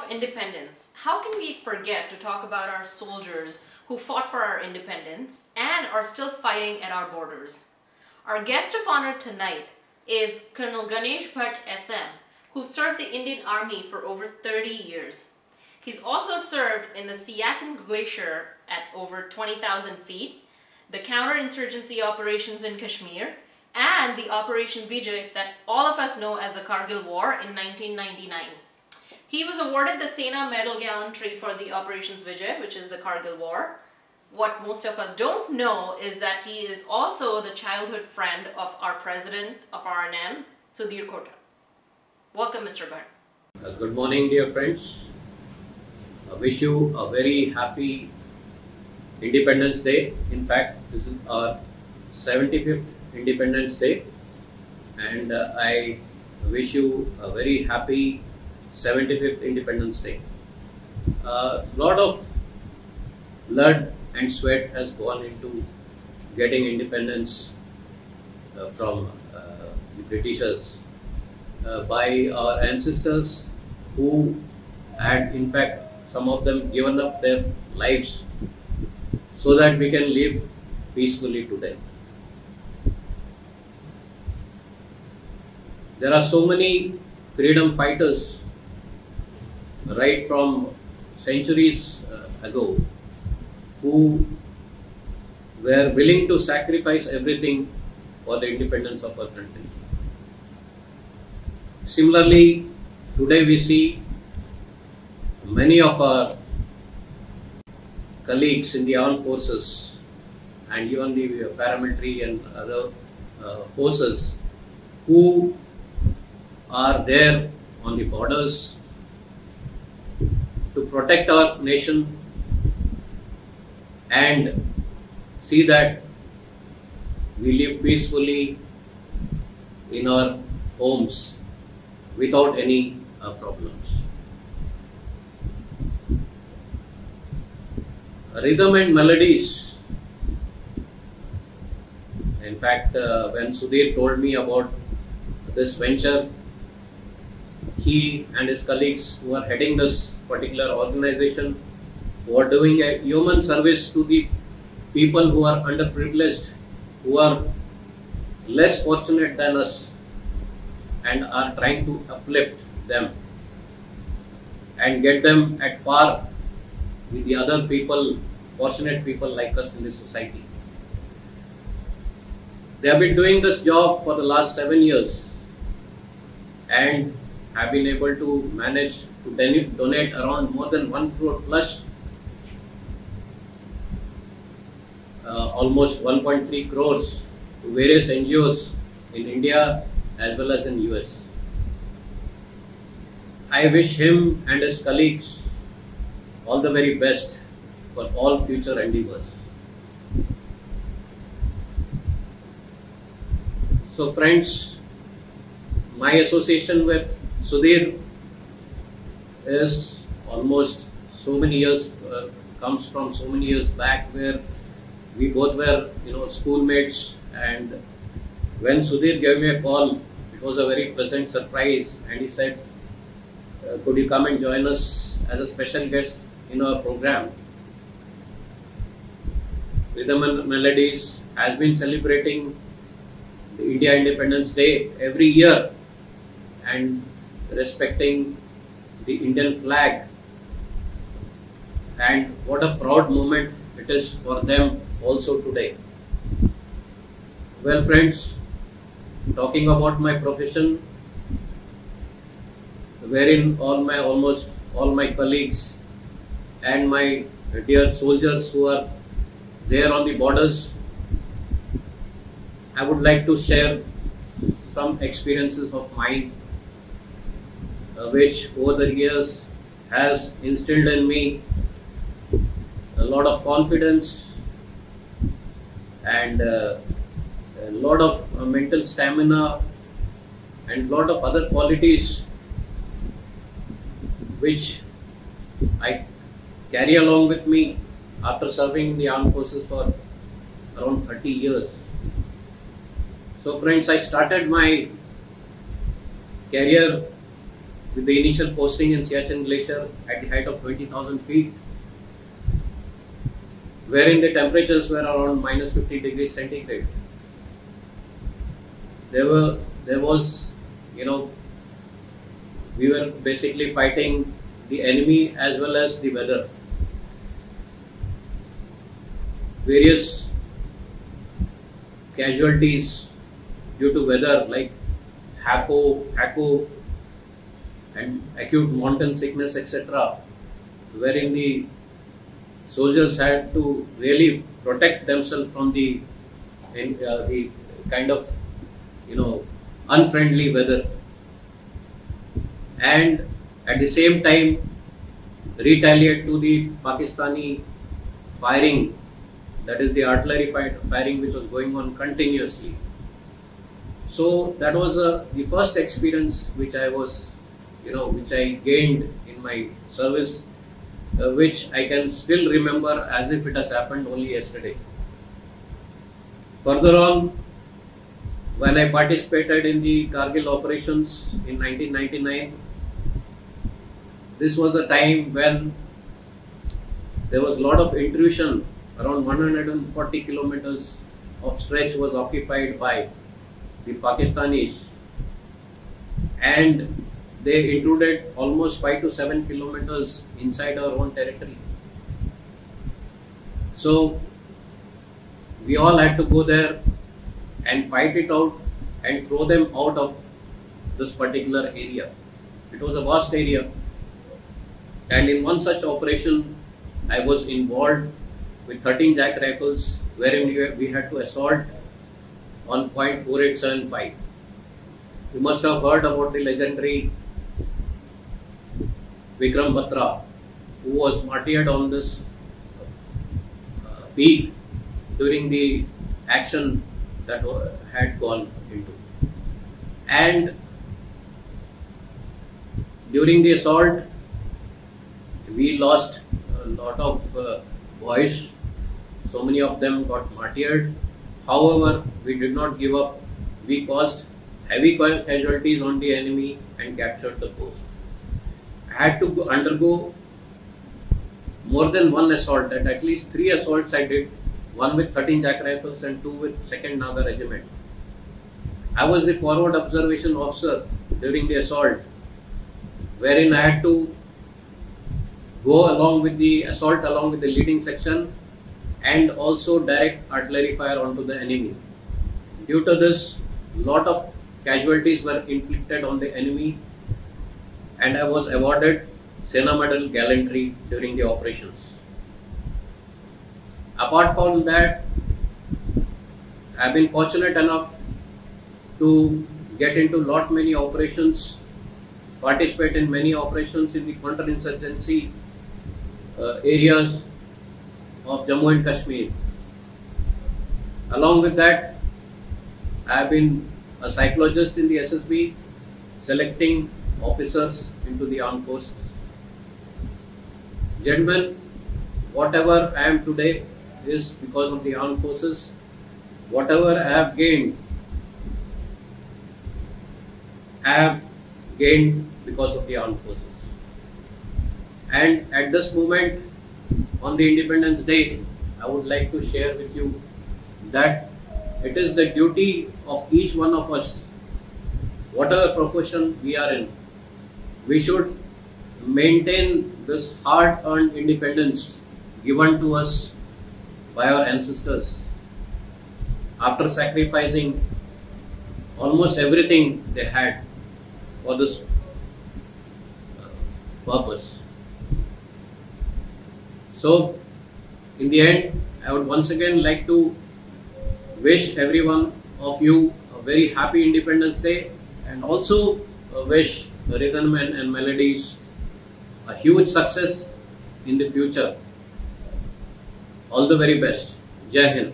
of independence, how can we forget to talk about our soldiers who fought for our independence and are still fighting at our borders? Our guest of honor tonight is Colonel Ganesh Bhat SM, who served the Indian Army for over 30 years. He's also served in the Siachen Glacier at over 20,000 feet, the counterinsurgency operations in Kashmir, and the Operation Vijay that all of us know as the Kargil War in 1999. He was awarded the Sena Medal Gallantry for the Operations Vijay, which is the Kargil War. What most of us don't know is that he is also the childhood friend of our president of RNM, Sudhir Kota. Welcome, Mr. Bhat. Good morning, dear friends. I wish you a very happy Independence Day. In fact, this is our 75th Independence Day, and I wish you a very happy 75th Independence Day. A lot of blood and sweat has gone into getting independence from the Britishers by our ancestors, who had, in fact, some of them given up their lives so that we can live peacefully today. There are so many freedom fighters right from centuries ago who were willing to sacrifice everything for the independence of our country. Similarly, today we see many of our colleagues in the armed forces and even the paramilitary and other forces who are there on the borders to protect our nation and see that we live peacefully in our homes without any problems. Rhythm and Melodies. In fact, when Sudhir told me about this venture, he and his colleagues who are heading this particular organization, who are doing a human service to the people who are underprivileged, who are less fortunate than us, and are trying to uplift them and get them at par with the other people, fortunate people like us in this society. They have been doing this job for the last 7 years and have been able to manage to donate around more than 1 crore plus, almost 1.3 crores to various NGOs in India as well as in US. I wish him and his colleagues all the very best for all future endeavors. So friends, my association with Sudhir is almost so many years, comes from so many years back, where we both were, schoolmates, and when Sudhir gave me a call, it was a very pleasant surprise, and he said, could you come and join us as a special guest in our program? Rhythm Melodies has been celebrating the India Independence Day every year and respecting the Indian flag, and what a proud moment it is for them also today. Well friends, talking about my profession, wherein almost all my colleagues and my dear soldiers who are there on the borders, I would like to share some experiences of mine which over the years has instilled in me a lot of confidence and a lot of mental stamina and lot of other qualities which I carry along with me after serving in the armed forces for around 30 years. So friends, I started my career with the initial posting in Siachen Glacier at the height of 20,000 feet, wherein the temperatures were around minus 50 degrees centigrade. There was, we were basically fighting the enemy as well as the weather. Various casualties due to weather like ACO and acute mountain sickness, etc., wherein the soldiers had to really protect themselves from the kind of unfriendly weather, and at the same time retaliate to the Pakistani firing, that is the artillery firing which was going on continuously. So that was the first experience which I gained in my service, which I can still remember as if it has happened only yesterday. Further on, when I participated in the Kargil operations in 1999, this was a time when there was a lot of intrusion. Around 140 kilometers of stretch was occupied by the Pakistanis, and they intruded almost 5 to 7 kilometers inside our own territory. So we all had to go there and fight it out and throw them out of this particular area. It was a vast area, and in one such operation I was involved with 13 jack rifles, wherein we had to assault on point 4875. You must have heard about the legendary Vikram Batra, who was martyred on this peak during the action that had gone into. And during the assault, we lost a lot of boys. So many of them got martyred. However, we did not give up. We caused heavy casualties on the enemy and captured the post. I had to undergo more than one assault, and at least 3 assaults I did, one with 13 jack rifles and 2 with 2nd Naga Regiment. I was the forward observation officer during the assault, wherein I had to go along with the assault along with the leading section and also direct artillery fire onto the enemy. Due to this, a lot of casualties were inflicted on the enemy, and I was awarded Sena Medal Gallantry during the operations. Apart from that, I have been fortunate enough to get into lot many operations, participate in many operations in the counter-insurgency areas of Jammu and Kashmir. Along with that, I have been a psychologist in the SSB, selecting officers into the armed forces. Gentlemen, whatever I am today is because of the armed forces. Whatever I have gained because of the armed forces. And at this moment, on the Independence Day, I would like to share with you that it is the duty of each one of us, whatever profession we are in, we should maintain this hard-earned independence given to us by our ancestors after sacrificing almost everything they had for this purpose. So, in the end, I would once again like to wish every one of you a very happy Independence Day, and also wish Rhythm and Melodies a huge success in the future. All the very best. Jai Hind.